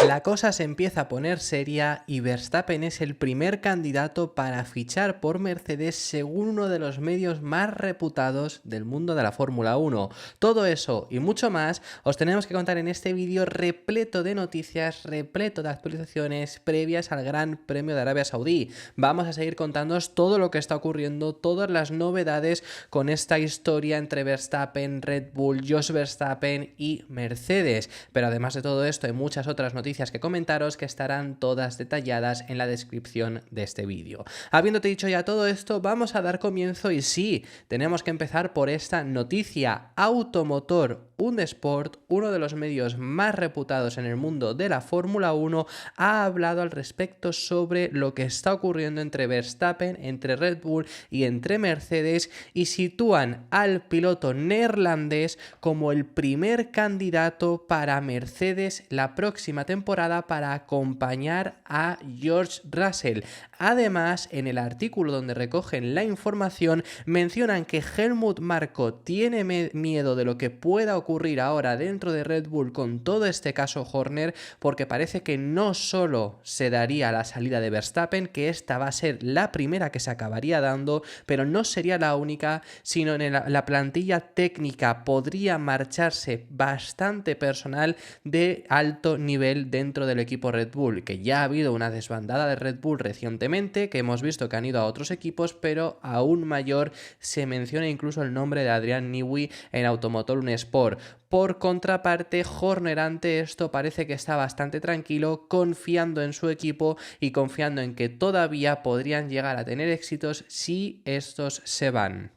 La cosa se empieza a poner seria y Verstappen es el primer candidato para fichar por Mercedes según uno de los medios más reputados del mundo de la Fórmula 1. Todo eso y mucho más os tenemos que contar en este vídeo repleto de noticias, repleto de actualizaciones previas al Gran Premio de Arabia Saudí. Vamos a seguir contándoos todo lo que está ocurriendo, todas las novedades con esta historia entre Verstappen, Red Bull, Jos Verstappen y Mercedes. Pero además de todo esto hay muchas otras noticias que comentaros que estarán todas detalladas en la descripción de este vídeo. Habiéndote dicho ya todo esto, vamos a dar comienzo y sí, tenemos que empezar por esta noticia. Automotor Sport, uno de los medios más reputados en el mundo de la Fórmula 1, ha hablado al respecto sobre lo que está ocurriendo entre Verstappen, entre Red Bull y entre Mercedes y sitúan al piloto neerlandés como el primer candidato para Mercedes la próxima temporada para acompañar a George Russell. Además, en el artículo donde recogen la información mencionan que Helmut Marko tiene miedo de lo que pueda ocurrir ahora dentro de Red Bull con todo este caso Horner, porque parece que no solo se daría la salida de Verstappen, que esta va a ser la primera que se acabaría dando, pero no sería la única, sino en la plantilla técnica podría marcharse bastante personal de alto nivel dentro del equipo Red Bull, que ya ha habido una desbandada de Red Bull recientemente, que hemos visto que han ido a otros equipos, pero aún mayor se menciona incluso el nombre de Adrian Newey en Automotor Sport. Por contraparte, Horner ante esto parece que está bastante tranquilo, confiando en su equipo y confiando en que todavía podrían llegar a tener éxitos si estos se van.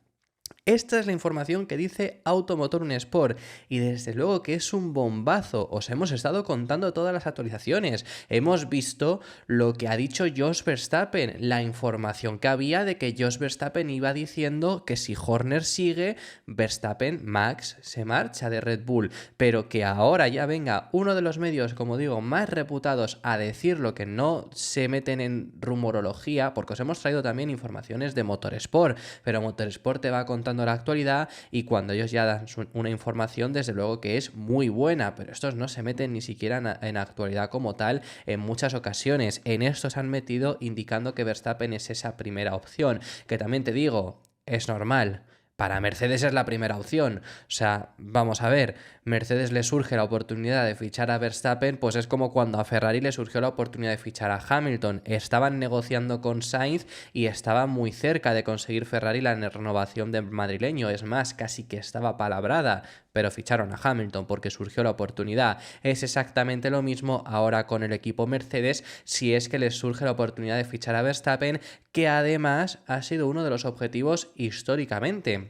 Esta es la información que dice Automotor Sport y desde luego que es un bombazo. Os hemos estado contando todas las actualizaciones. Hemos visto lo que ha dicho Jos Verstappen, la información que había de que Jos Verstappen iba diciendo que si Horner sigue, Verstappen, Max, se marcha de Red Bull. Pero que ahora ya venga uno de los medios, como digo, más reputados a decirlo, que no se meten en rumorología, porque os hemos traído también informaciones de Motorsport, pero Motorsport te va contando la actualidad y cuando ellos ya dan una información, desde luego que es muy buena, pero estos no se meten ni siquiera en actualidad como tal en muchas ocasiones. En esto se han metido indicando que Verstappen es esa primera opción, que también te digo, es normal. Para Mercedes es la primera opción. O sea, vamos a ver, Mercedes le surge la oportunidad de fichar a Verstappen, pues es como cuando a Ferrari le surgió la oportunidad de fichar a Hamilton. Estaban negociando con Sainz y estaba muy cerca de conseguir Ferrari la renovación del madrileño. Es más, casi que estaba palabrada, pero ficharon a Hamilton porque surgió la oportunidad. Es exactamente lo mismo ahora con el equipo Mercedes, si es que les surge la oportunidad de fichar a Verstappen, que además ha sido uno de los objetivos históricamente.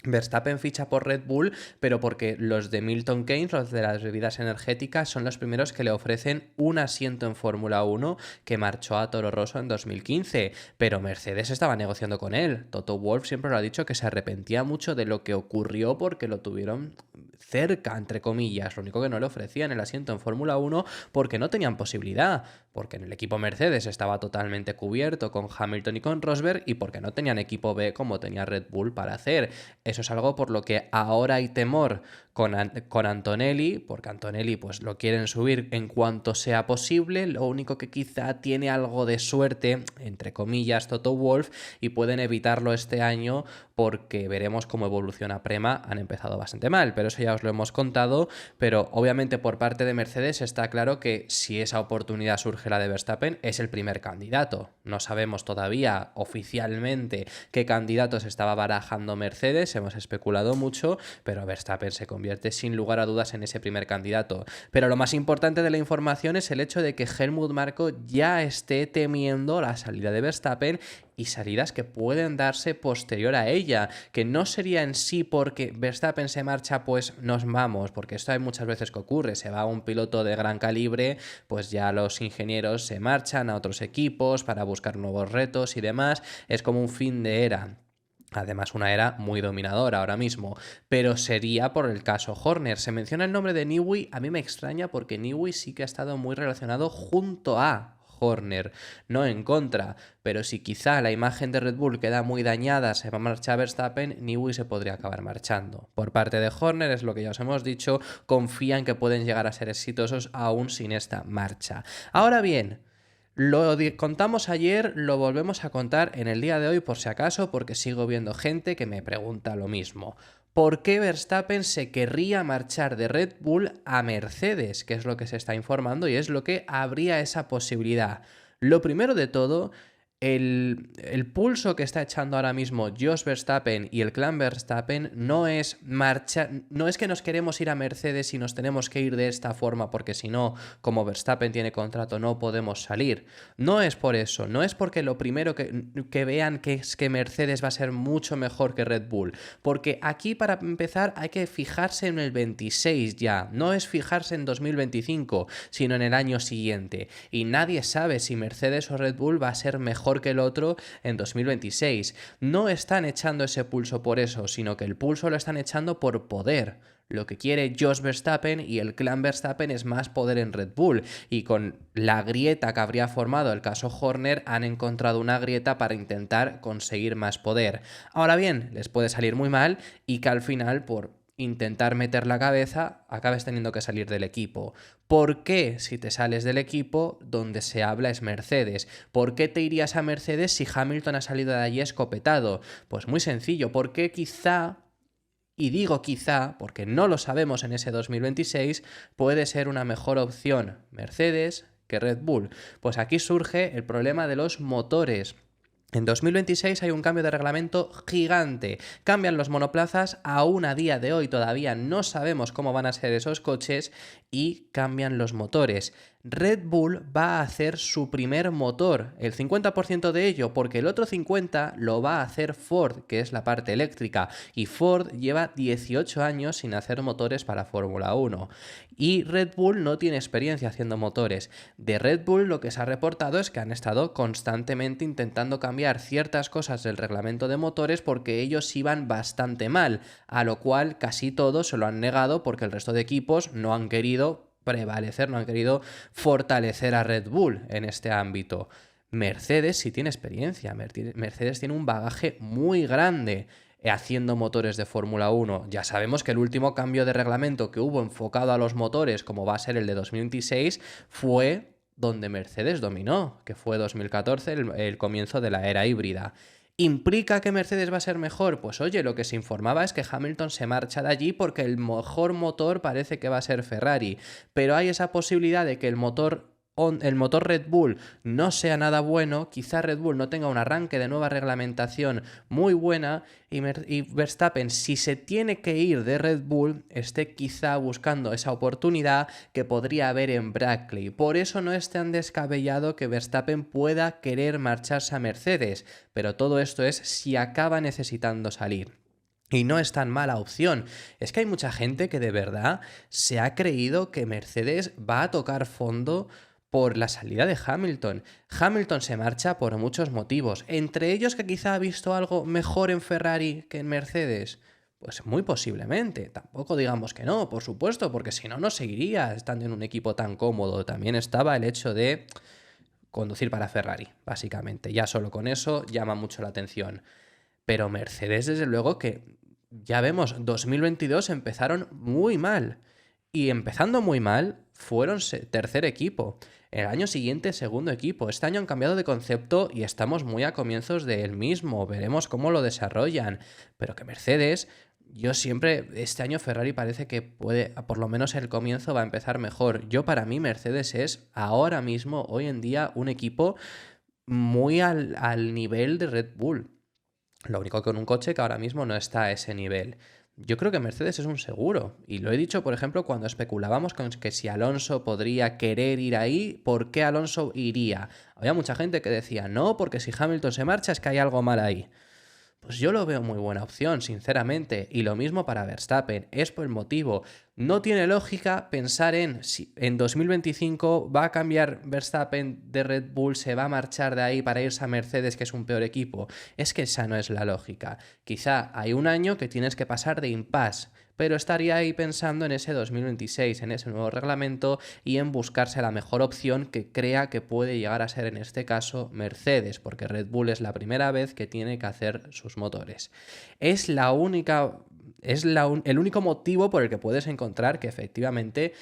Verstappen ficha por Red Bull, pero porque los de Milton Keynes, los de las bebidas energéticas, son los primeros que le ofrecen un asiento en Fórmula 1, que marchó a Toro Rosso en 2015. Pero Mercedes estaba negociando con él. Toto Wolff siempre lo ha dicho, que se arrepentía mucho de lo que ocurrió porque lo tuvieron cerca, entre comillas. Lo único que no le ofrecían el asiento en Fórmula 1 porque no tenían posibilidad, porque en el equipo Mercedes estaba totalmente cubierto con Hamilton y con Rosberg, y porque no tenían equipo B como tenía Red Bull para hacer. Eso es algo por lo que ahora hay temor con Antonelli, porque Antonelli pues lo quieren subir en cuanto sea posible. Lo único que quizá tiene algo de suerte, entre comillas, Toto Wolff, y pueden evitarlo este año porque veremos cómo evoluciona Prema. Han empezado bastante mal, pero eso ya os lo hemos contado. Pero obviamente por parte de Mercedes está claro que si esa oportunidad surge, la de Verstappen, es el primer candidato. No sabemos todavía oficialmente qué candidatos estaba barajando Mercedes, hemos especulado mucho, pero Verstappen se convierte sin lugar a dudas en ese primer candidato. Pero lo más importante de la información es el hecho de que Helmut Marko ya esté temiendo la salida de Verstappen y salidas que pueden darse posterior a ella, que no sería en sí porque Verstappen se marcha, pues nos vamos, porque esto hay muchas veces que ocurre, se va un piloto de gran calibre, pues ya los ingenieros se marchan a otros equipos para buscar nuevos retos y demás, es como un fin de era. Además, una era muy dominadora ahora mismo, pero sería por el caso Horner. Se menciona el nombre de Newey, a mí me extraña porque Newey sí que ha estado muy relacionado junto a Horner, no en contra, pero si quizá la imagen de Red Bull queda muy dañada, se va a marchar Verstappen, Newey se podría acabar marchando. Por parte de Horner, es lo que ya os hemos dicho, confían que pueden llegar a ser exitosos aún sin esta marcha. Ahora bien, lo contamos ayer, lo volvemos a contar en el día de hoy por si acaso, porque sigo viendo gente que me pregunta lo mismo. ¿Por qué Verstappen se querría marchar de Red Bull a Mercedes? Que es lo que se está informando y es lo que habría esa posibilidad. Lo primero de todo, el pulso que está echando ahora mismo Jos Verstappen y el clan Verstappen no es que nos queremos ir a Mercedes y nos tenemos que ir de esta forma porque si no, como Verstappen tiene contrato, no podemos salir. No es por eso, no es porque lo primero que vean que es que Mercedes va a ser mucho mejor que Red Bull, porque aquí para empezar hay que fijarse en el 26 ya, no es fijarse en 2025, sino en el año siguiente, y nadie sabe si Mercedes o Red Bull va a ser mejor que el otro en 2026. No están echando ese pulso por eso, sino que el pulso lo están echando por poder. Lo que quiere Jos Verstappen y el clan Verstappen es más poder en Red Bull, y con la grieta que habría formado el caso Horner han encontrado una grieta para intentar conseguir más poder. Ahora bien, les puede salir muy mal y que al final por intentar meter la cabeza acabes teniendo que salir del equipo. ¿Por qué si te sales del equipo donde se habla es Mercedes? ¿Por qué te irías a Mercedes si Hamilton ha salido de allí escopetado? Pues muy sencillo, porque quizá, y digo quizá porque no lo sabemos en ese 2026, puede ser una mejor opción Mercedes que Red Bull. Pues aquí surge el problema de los motores. En 2026 hay un cambio de reglamento gigante. Cambian los monoplazas, aún a día de hoy todavía no sabemos cómo van a ser esos coches, y cambian los motores. Red Bull va a hacer su primer motor, el 50% de ello, porque el otro 50% lo va a hacer Ford, que es la parte eléctrica, y Ford lleva 18 años sin hacer motores para Fórmula 1. Y Red Bull no tiene experiencia haciendo motores. De Red Bull lo que se ha reportado es que han estado constantemente intentando cambiar ciertas cosas del reglamento de motores porque ellos iban bastante mal, a lo cual casi todos se lo han negado porque el resto de equipos no han querido prevalecer, no han querido fortalecer a Red Bull en este ámbito. Mercedes sí tiene experiencia, Mercedes tiene un bagaje muy grande haciendo motores de Fórmula 1. Ya sabemos que el último cambio de reglamento que hubo enfocado a los motores, como va a ser el de 2026, fue donde Mercedes dominó, que fue 2014, el comienzo de la era híbrida. ¿Implica que Mercedes va a ser mejor? Pues oye, lo que se informaba es que Hamilton se marcha de allí porque el mejor motor parece que va a ser Ferrari, pero hay esa posibilidad de que el motor Red Bull no sea nada bueno, quizá Red Bull no tenga un arranque de nueva reglamentación muy buena y Verstappen, si se tiene que ir de Red Bull, esté quizá buscando esa oportunidad que podría haber en Brackley. Por eso no es tan descabellado que Verstappen pueda querer marcharse a Mercedes, pero todo esto es si acaba necesitando salir. Y no es tan mala opción. Es que hay mucha gente que de verdad se ha creído que Mercedes va a tocar fondo por la salida de Hamilton. Hamilton se marcha por muchos motivos, entre ellos que quizá ha visto algo mejor en Ferrari que en Mercedes. Pues muy posiblemente, tampoco digamos que no, por supuesto, porque si no, no seguiría estando en un equipo tan cómodo. También estaba el hecho de conducir para Ferrari, básicamente. Ya solo con eso llama mucho la atención. Pero Mercedes, desde luego que ya vemos, 2022 empezaron muy mal. Y empezando muy mal, fueron tercer equipo. El año siguiente, segundo equipo. Este año han cambiado de concepto y estamos muy a comienzos del mismo. Veremos cómo lo desarrollan. Pero que Mercedes, yo siempre, este año Ferrari parece que puede, por lo menos el comienzo va a empezar mejor. Para mí, Mercedes es ahora mismo, hoy en día, un equipo muy al nivel de Red Bull. Lo único que con un coche que ahora mismo no está a ese nivel. Yo creo que Mercedes es un seguro. Y lo he dicho, por ejemplo, cuando especulábamos con que si Alonso podría querer ir ahí, ¿por qué Alonso iría? Había mucha gente que decía, no, porque si Hamilton se marcha es que hay algo mal ahí. Pues yo lo veo muy buena opción, sinceramente, y lo mismo para Verstappen, es por el motivo. No tiene lógica pensar en si en 2025 va a cambiar Verstappen de Red Bull, se va a marchar de ahí para irse a Mercedes, que es un peor equipo. Es que esa no es la lógica. Quizá hay un año que tienes que pasar de impasse, pero estaría ahí pensando en ese 2026, en ese nuevo reglamento y en buscarse la mejor opción que crea que puede llegar a ser en este caso Mercedes, porque Red Bull es la primera vez que tiene que hacer sus motores. Es la única el único motivo por el que puedes encontrar que efectivamente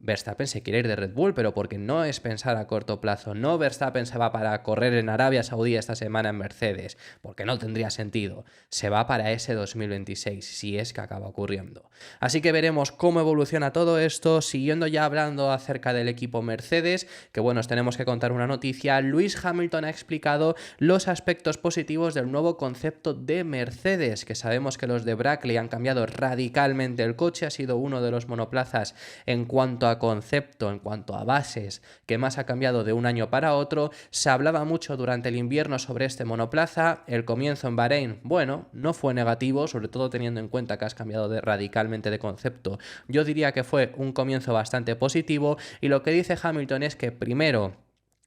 Verstappen se quiere ir de Red Bull, pero porque no es pensar a corto plazo. No Verstappen se va para correr en Arabia Saudí esta semana en Mercedes, porque no tendría sentido. Se va para ese 2026, si es que acaba ocurriendo. Así que veremos cómo evoluciona todo esto. Siguiendo ya hablando acerca del equipo Mercedes, que bueno, os tenemos que contar una noticia. Lewis Hamilton ha explicado los aspectos positivos del nuevo concepto de Mercedes, que sabemos que los de Brackley han cambiado radicalmente el coche. Ha sido uno de los monoplazas en cuanto a concepto, en cuanto a bases, que más ha cambiado de un año para otro. Se hablaba mucho durante el invierno sobre este monoplaza. El comienzo en Bahrein, bueno, no fue negativo, sobre todo teniendo en cuenta que has cambiado radicalmente de concepto. Yo diría que fue un comienzo bastante positivo, y lo que dice Hamilton es que primero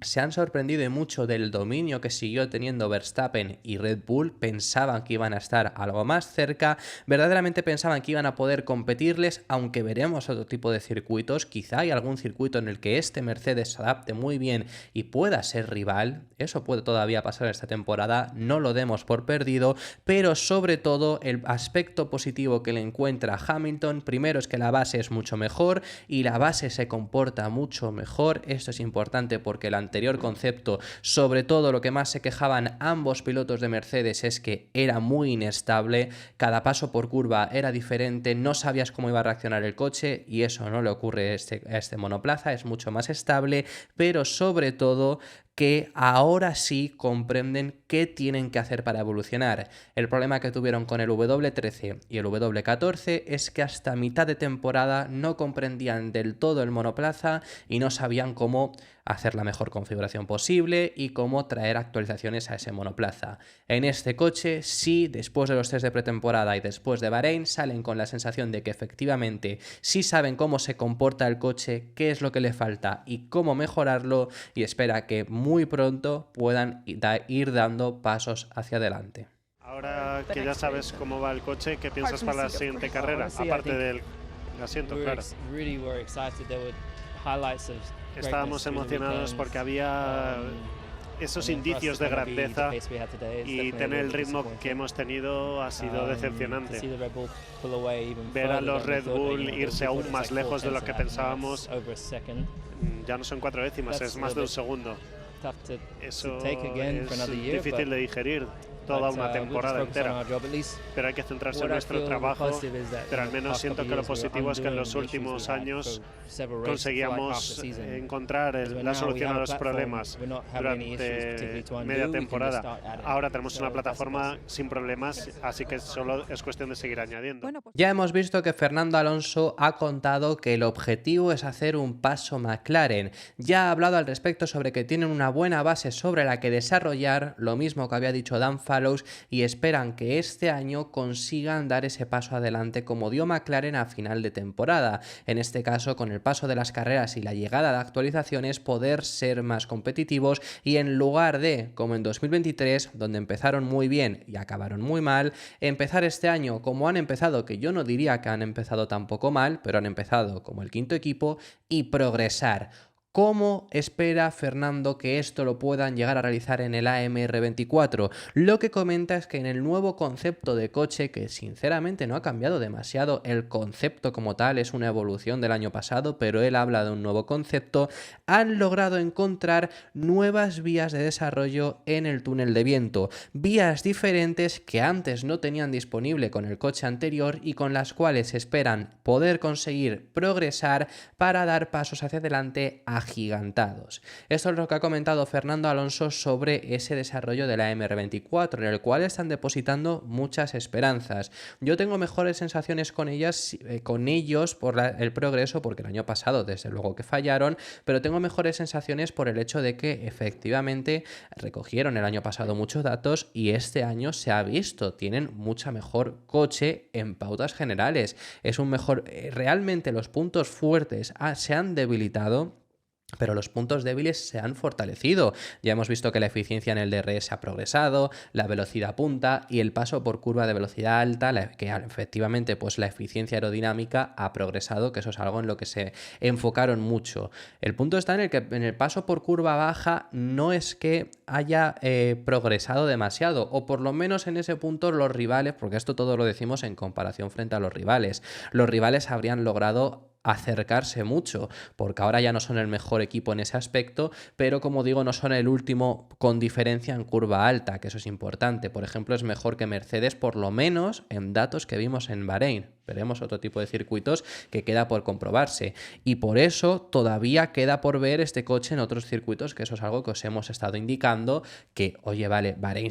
se han sorprendido mucho del dominio que siguió teniendo Verstappen y Red Bull. Pensaban que iban a estar algo más cerca, verdaderamente pensaban que iban a poder competirles, aunque veremos otro tipo de circuitos. Quizá hay algún circuito en el que este Mercedes se adapte muy bien y pueda ser rival. Eso puede todavía pasar esta temporada, no lo demos por perdido, pero sobre todo el aspecto positivo que le encuentra Hamilton, primero es que la base es mucho mejor y la base se comporta mucho mejor. Esto es importante porque el anterior concepto, sobre todo lo que más se quejaban ambos pilotos de Mercedes, es que era muy inestable, cada paso por curva era diferente, no sabías cómo iba a reaccionar el coche, y eso no le ocurre a este monoplaza, es mucho más estable, pero sobre todo que ahora sí comprenden qué tienen que hacer para evolucionar. El problema que tuvieron con el W13 y el W14 es que hasta mitad de temporada no comprendían del todo el monoplaza y no sabían cómo hacer la mejor configuración posible y cómo traer actualizaciones a ese monoplaza. En este coche, sí, después de los test de pretemporada y después de Bahrein, salen con la sensación de que efectivamente sí saben cómo se comporta el coche, qué es lo que le falta y cómo mejorarlo, y espera que muy pronto puedan ir dando pasos hacia adelante. Ahora que ya sabes cómo va el coche, ¿qué piensas para la siguiente carrera? Aparte del asiento, claro. Estábamos emocionados porque había esos indicios de grandeza, y tener el ritmo que hemos tenido ha sido decepcionante. Ver a los Red Bull irse aún más lejos de lo que pensábamos, ya no son 4 décimas, es más de un segundo. Eso es difícil de digerir, toda una temporada entera, pero hay que centrarse en nuestro trabajo. Pero al menos siento que lo positivo es que en los últimos años conseguíamos encontrar la solución a los problemas durante media temporada. Ahora tenemos una plataforma sin problemas, así que solo es cuestión de seguir añadiendo. Ya hemos visto que Fernando Alonso ha contado que el objetivo es hacer un paso McLaren. Ya ha hablado al respecto sobre que tienen una buena base sobre la que desarrollar, lo mismo que había dicho Dan Fallows, y esperan que este año consigan dar ese paso adelante como dio McLaren a final de temporada. En este caso, con el paso de las carreras y la llegada de actualizaciones, poder ser más competitivos y, en lugar de, como en 2023, donde empezaron muy bien y acabaron muy mal, empezar este año como han empezado, que yo no diría que han empezado tampoco mal, pero han empezado como el quinto equipo, y progresar. ¿Cómo espera Fernando que esto lo puedan llegar a realizar en el AMR24? Lo que comenta es que en el nuevo concepto de coche, que sinceramente no ha cambiado demasiado, el concepto como tal es una evolución del año pasado, pero él habla de un nuevo concepto, han logrado encontrar nuevas vías de desarrollo en el túnel de viento, vías diferentes que antes no tenían disponible con el coche anterior y con las cuales esperan poder conseguir progresar para dar pasos hacia adelante agigantados. Esto es lo que ha comentado Fernando Alonso sobre ese desarrollo de la MR24, en el cual están depositando muchas esperanzas. Yo tengo mejores sensaciones con ellos por el progreso, porque el año pasado desde luego que fallaron, pero tengo mejores sensaciones por el hecho de que efectivamente recogieron el año pasado muchos datos y este año se ha visto, tienen mucha mejor coche en pautas generales. Es un mejor, realmente los puntos fuertes se han debilitado pero los puntos débiles se han fortalecido. Ya hemos visto que la eficiencia en el DRS ha progresado, la velocidad punta y el paso por curva de velocidad alta, que efectivamente pues la eficiencia aerodinámica ha progresado, que eso es algo en lo que se enfocaron mucho. El punto está en el que en el paso por curva baja no es que haya progresado demasiado, o por lo menos en ese punto los rivales, porque esto todo lo decimos en comparación frente a los rivales habrían logrado acercarse mucho, porque ahora ya no son el mejor equipo en ese aspecto, pero como digo, no son el último con diferencia en curva alta, que eso es importante. Por ejemplo, es mejor que Mercedes, por lo menos en datos que vimos en Bahrein. Veremos otro tipo de circuitos que queda por comprobarse, y por eso todavía queda por ver este coche en otros circuitos, que eso es algo que os hemos estado indicando, que oye, vale, Bahrein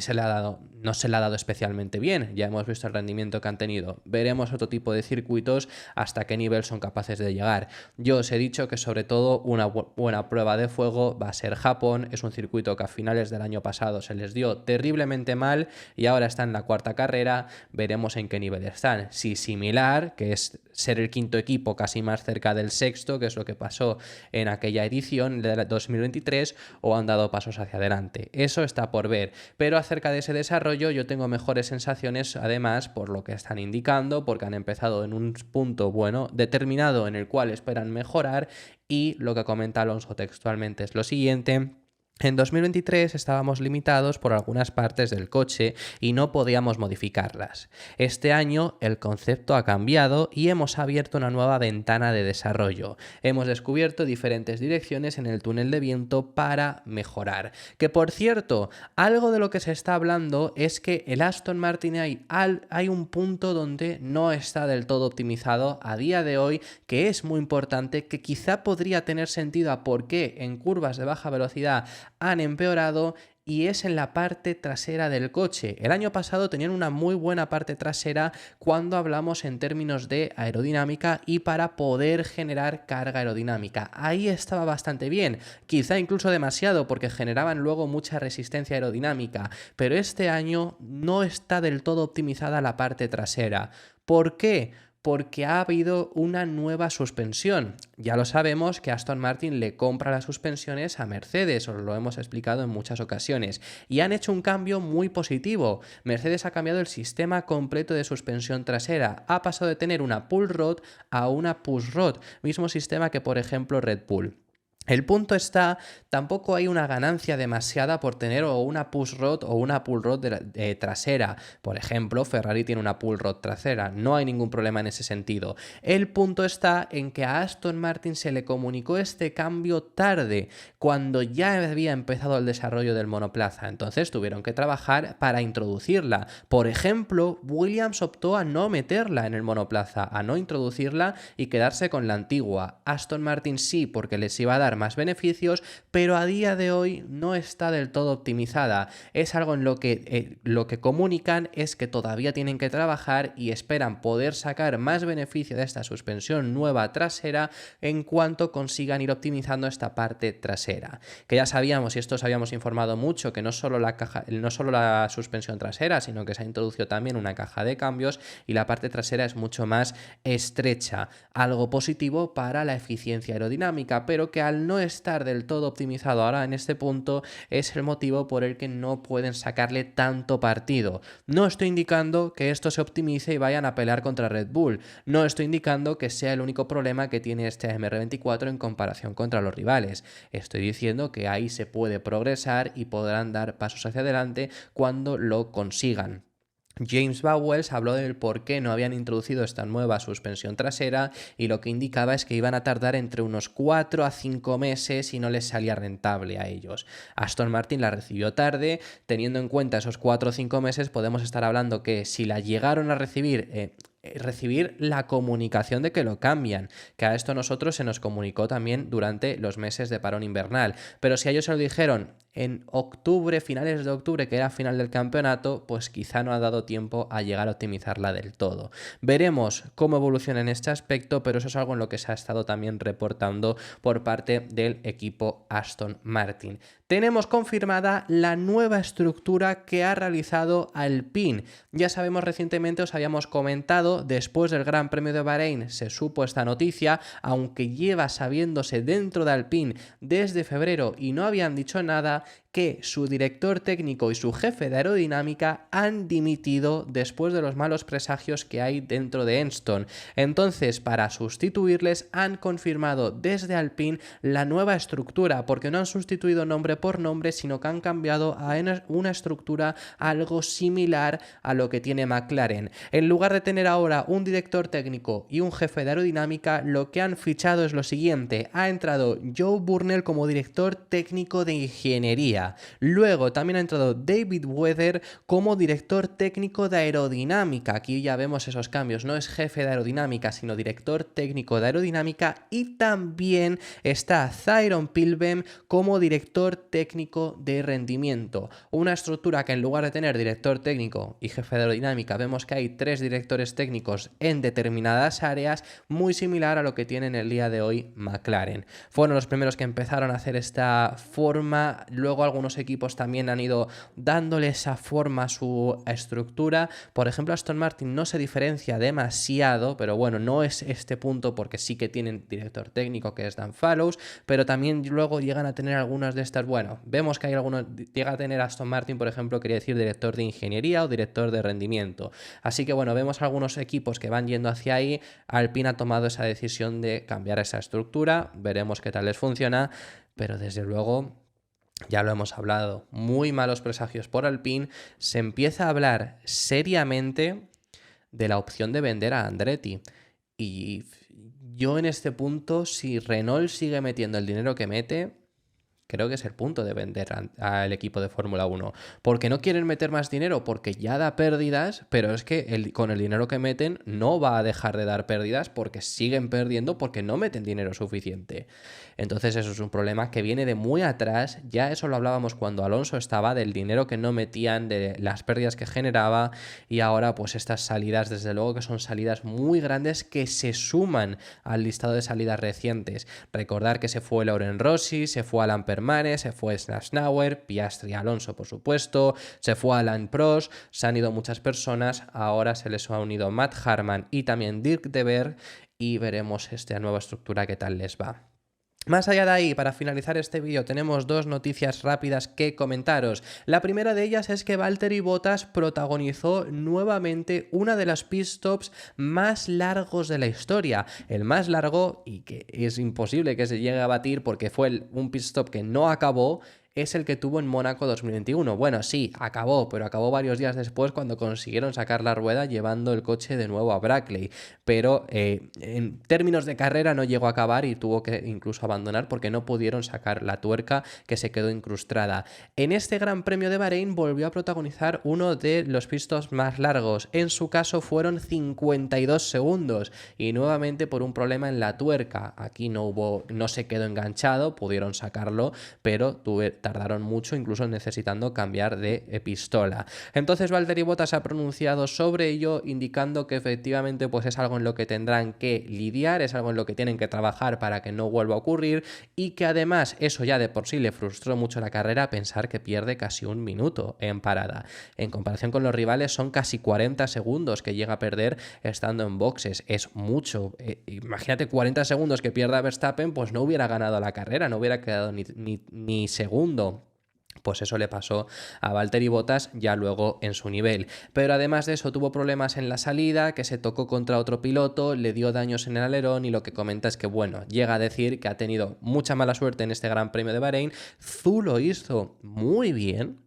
no se le ha dado especialmente bien, ya hemos visto el rendimiento que han tenido, veremos otro tipo de circuitos hasta qué nivel son capaces de llegar. Yo os he dicho que sobre todo una buena prueba de fuego va a ser Japón. Es un circuito que a finales del año pasado se les dio terriblemente mal y ahora está en la cuarta carrera, veremos en qué nivel están. Si similar, que es ser el quinto equipo casi más cerca del sexto, que es lo que pasó en aquella edición de 2023, o han dado pasos hacia adelante. Eso está por ver, pero acerca de ese desarrollo yo tengo mejores sensaciones, además por lo que están indicando, porque han empezado en un punto bueno determinado en el cual esperan mejorar, y lo que comenta Alonso textualmente es lo siguiente: en 2023 estábamos limitados por algunas partes del coche y no podíamos modificarlas. Este año el concepto ha cambiado y hemos abierto una nueva ventana de desarrollo. Hemos descubierto diferentes direcciones en el túnel de viento para mejorar. Que por cierto, algo de lo que se está hablando es que el Aston Martin hay un punto donde no está del todo optimizado a día de hoy, que es muy importante, que quizá podría tener sentido a por qué en curvas de baja velocidad han empeorado, y es en la parte trasera del coche. El año pasado tenían una muy buena parte trasera cuando hablamos en términos de aerodinámica y para poder generar carga aerodinámica. Ahí estaba bastante bien, quizá incluso demasiado, porque generaban luego mucha resistencia aerodinámica, pero este año no está del todo optimizada la parte trasera. ¿Por qué? Porque ha habido una nueva suspensión. Ya lo sabemos que Aston Martin le compra las suspensiones a Mercedes, os lo hemos explicado en muchas ocasiones, y han hecho un cambio muy positivo. Mercedes ha cambiado el sistema completo de suspensión trasera, ha pasado de tener una pull rod a una push rod, mismo sistema que por ejemplo Red Bull. El punto está, tampoco hay una ganancia demasiada por tener o una push rod o una pull rod trasera. Por ejemplo, Ferrari tiene una pull rod trasera, no hay ningún problema en ese sentido. El punto está en que a Aston Martin se le comunicó este cambio tarde, cuando ya había empezado el desarrollo del monoplaza, entonces tuvieron que trabajar para introducirla. Por ejemplo, Williams optó a no meterla en el monoplaza, a no introducirla y quedarse con la antigua. Aston Martin sí, porque les iba a dar más beneficios, pero a día de hoy no está del todo optimizada. Es algo en lo que comunican es que todavía tienen que trabajar y esperan poder sacar más beneficio de esta suspensión nueva trasera en cuanto consigan ir optimizando esta parte trasera. Que ya sabíamos, y esto os habíamos informado mucho, que no solo la suspensión trasera, sino que se ha introducido también una caja de cambios y la parte trasera es mucho más estrecha. Algo positivo para la eficiencia aerodinámica, pero que al no estar del todo optimizado ahora en este punto es el motivo por el que no pueden sacarle tanto partido. No estoy indicando que esto se optimice y vayan a pelear contra Red Bull. No estoy indicando que sea el único problema que tiene este AMR24 en comparación contra los rivales. Estoy diciendo que ahí se puede progresar y podrán dar pasos hacia adelante cuando lo consigan. James Vowles habló del por qué no habían introducido esta nueva suspensión trasera y lo que indicaba es que iban a tardar entre unos 4 a 5 meses y no les salía rentable a ellos. Aston Martin la recibió tarde, teniendo en cuenta esos 4 o 5 meses podemos estar hablando que si la llegaron a recibir la comunicación de que lo cambian, que a esto a nosotros se nos comunicó también durante los meses de parón invernal, pero si a ellos se lo dijeron en octubre, finales de octubre, que era final del campeonato, pues quizá no ha dado tiempo a llegar a optimizarla del todo. Veremos cómo evoluciona en este aspecto, pero eso es algo en lo que se ha estado también reportando por parte del equipo Aston Martin. tenemos confirmada la nueva estructura que ha realizado Alpine. Ya sabemos, recientemente os habíamos comentado, después del Gran Premio de Bahrein se supo esta noticia, aunque lleva sabiéndose dentro de Alpine desde febrero y no habían dicho nada, que su director técnico y su jefe de aerodinámica han dimitido después de los malos presagios que hay dentro de Enstone. Entonces, para sustituirles, han confirmado desde Alpine la nueva estructura, porque no han sustituido nombre por nombre, sino que han cambiado a una estructura algo similar a lo que tiene McLaren. En lugar de tener ahora un director técnico y un jefe de aerodinámica, lo que han fichado es lo siguiente: ha entrado Joe Burnell como director técnico de ingeniería. Luego también ha entrado David Weather como director técnico de aerodinámica. Aquí ya vemos esos cambios, no es jefe de aerodinámica, sino director técnico de aerodinámica. Y también está Tyrone Pilbeam como director técnico de rendimiento. Una estructura que, en lugar de tener director técnico y jefe de aerodinámica, vemos que hay 3 directores técnicos en determinadas áreas, muy similar a lo que tiene en el día de hoy McLaren. Fueron los primeros que empezaron a hacer esta forma, luego algunos equipos también han ido dándole esa forma a su estructura. Por ejemplo, Aston Martin no se diferencia demasiado, pero bueno, no es este punto porque sí que tienen director técnico, que es Dan Fallows, pero también luego llegan a tener algunas de estas. Bueno, vemos que hay algunos, llega a tener Aston Martin, por ejemplo, quería decir director de ingeniería o director de rendimiento. Así que bueno, vemos algunos equipos que van yendo hacia ahí. Alpine ha tomado esa decisión de cambiar esa estructura, veremos qué tal les funciona, pero desde luego, ya lo hemos hablado, muy malos presagios por Alpine. Se empieza a hablar seriamente de la opción de vender a Andretti. Y yo en este punto, si Renault sigue metiendo el dinero que mete, creo que es el punto de vender al equipo de Fórmula 1. Porque no quieren meter más dinero, porque ya da pérdidas, pero es que con el dinero que meten no va a dejar de dar pérdidas, porque siguen perdiendo porque no meten dinero suficiente. Entonces eso es un problema que viene de muy atrás. Ya eso lo hablábamos cuando Alonso estaba, del dinero que no metían, de las pérdidas que generaba, y ahora pues estas salidas, desde luego que son salidas muy grandes que se suman al listado de salidas recientes. Recordar que se fue Loren Rossi, se fue Alan Permane, se fue Schnauer, Piastri y Alonso, por supuesto, se fue Alain Prost, se han ido muchas personas, ahora se les ha unido Matt Harman y también Dirk de Beer, y veremos esta nueva estructura qué tal les va. Más allá de ahí, para finalizar este vídeo, tenemos 2 noticias rápidas que comentaros. La primera de ellas es que Valtteri Bottas protagonizó nuevamente una de las pit stops más largos de la historia. El más largo, y que es imposible que se llegue a batir porque fue un pit stop que no acabó, es el que tuvo en Mónaco 2021. Bueno, sí, acabó, pero acabó varios días después, cuando consiguieron sacar la rueda llevando el coche de nuevo a Brackley. Pero en términos de carrera no llegó a acabar y tuvo que incluso abandonar porque no pudieron sacar la tuerca que se quedó incrustada. En este Gran Premio de Bahrein volvió a protagonizar uno de los pit stops más largos. En su caso fueron 52 segundos y nuevamente por un problema en la tuerca. Aquí no se quedó enganchado, pudieron sacarlo, pero tardaron mucho, incluso necesitando cambiar de pistola. Entonces Valtteri Bottas ha pronunciado sobre ello, indicando que efectivamente pues es algo en lo que tendrán que lidiar, es algo en lo que tienen que trabajar para que no vuelva a ocurrir, y que además eso ya de por sí le frustró mucho la carrera, pensar que pierde casi 1 minuto en parada. En comparación con los rivales son casi 40 segundos que llega a perder estando en boxes, es mucho. Imagínate 40 segundos que pierda Verstappen, pues no hubiera ganado la carrera, no hubiera quedado ni segundo. Pues eso le pasó a Valtteri Bottas ya luego en su nivel. Pero además de eso tuvo problemas en la salida, que se tocó contra otro piloto, le dio daños en el alerón, y lo que comenta es que, bueno, llega a decir que ha tenido mucha mala suerte en este Gran Premio de Bahrein. Zhou lo hizo muy bien.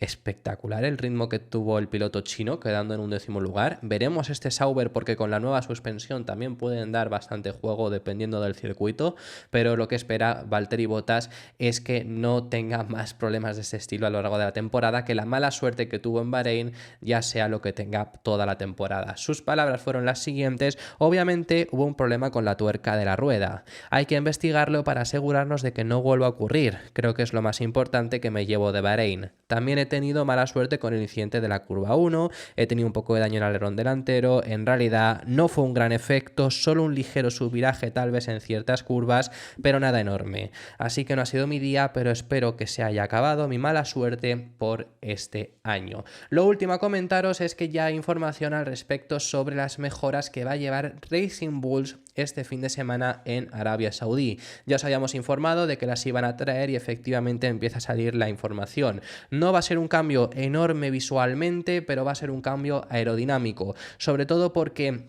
Espectacular el ritmo que tuvo el piloto chino, quedando en un 10º lugar. Veremos este Sauber, porque con la nueva suspensión también pueden dar bastante juego dependiendo del circuito, pero lo que espera Valtteri Bottas es que no tenga más problemas de este estilo a lo largo de la temporada, que la mala suerte que tuvo en Bahrein ya sea lo que tenga toda la temporada. Sus palabras fueron las siguientes: obviamente hubo un problema con la tuerca de la rueda. Hay que investigarlo para asegurarnos de que no vuelva a ocurrir. Creo que es lo más importante que me llevo de Bahrein. También he tenido mala suerte con el incidente de la curva 1, he tenido un poco de daño en el alerón delantero, en realidad no fue un gran efecto, solo un ligero subviraje tal vez en ciertas curvas, pero nada enorme. Así que no ha sido mi día, pero espero que se haya acabado mi mala suerte por este año. Lo último a comentaros es que ya hay información al respecto sobre las mejoras que va a llevar Racing Bulls este fin de semana en Arabia Saudí. Ya os habíamos informado de que las iban a traer y efectivamente empieza a salir la información. No va a ser un cambio enorme visualmente, pero va a ser un cambio aerodinámico, sobre todo porque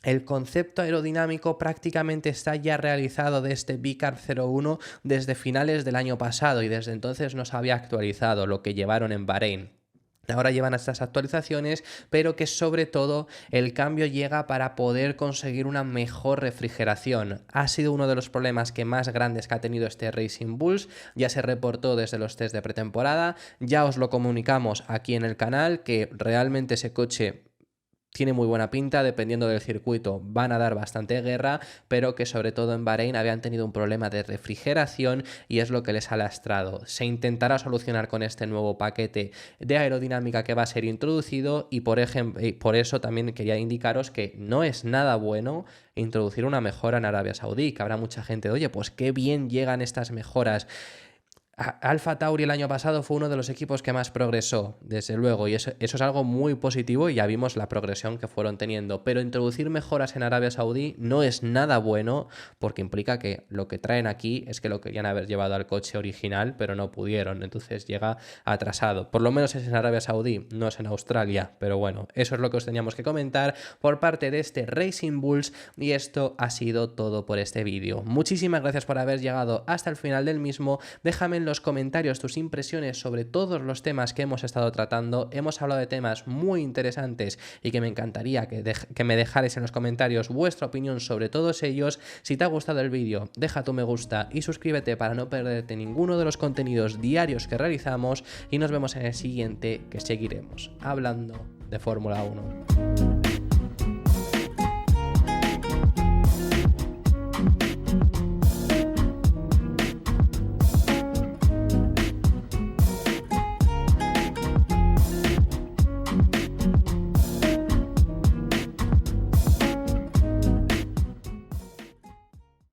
el concepto aerodinámico prácticamente está ya realizado de este VCAR 01 desde finales del año pasado y desde entonces no se había actualizado lo que llevaron en Bahrein. Ahora llevan estas actualizaciones, pero que sobre todo el cambio llega para poder conseguir una mejor refrigeración. Ha sido uno de los problemas más grandes que ha tenido este Racing Bulls, ya se reportó desde los test de pretemporada, ya os lo comunicamos aquí en el canal, que realmente ese coche tiene muy buena pinta, dependiendo del circuito van a dar bastante guerra, pero que sobre todo en Bahrein habían tenido un problema de refrigeración y es lo que les ha lastrado. Se intentará solucionar con este nuevo paquete de aerodinámica que va a ser introducido y por eso también quería indicaros que no es nada bueno introducir una mejora en Arabia Saudí, que habrá mucha gente, oye, pues qué bien llegan estas mejoras. Alfa Tauri el año pasado fue uno de los equipos que más progresó, desde luego, y eso es algo muy positivo y ya vimos la progresión que fueron teniendo, pero introducir mejoras en Arabia Saudí no es nada bueno porque implica que lo que traen aquí es que lo querían haber llevado al coche original, pero no pudieron, entonces llega atrasado. Por lo menos es en Arabia Saudí, no es en Australia, pero bueno, eso es lo que os teníamos que comentar por parte de este Racing Bulls y esto ha sido todo por este vídeo. Muchísimas gracias por haber llegado hasta el final del mismo, déjame en los comentarios tus impresiones sobre todos los temas que hemos estado tratando. Hemos hablado de temas muy interesantes y que me encantaría que me dejarais en los comentarios vuestra opinión sobre todos ellos. Si te ha gustado el vídeo, deja tu me gusta y suscríbete para no perderte ninguno de los contenidos diarios que realizamos y nos vemos en el siguiente, que seguiremos hablando de Fórmula 1.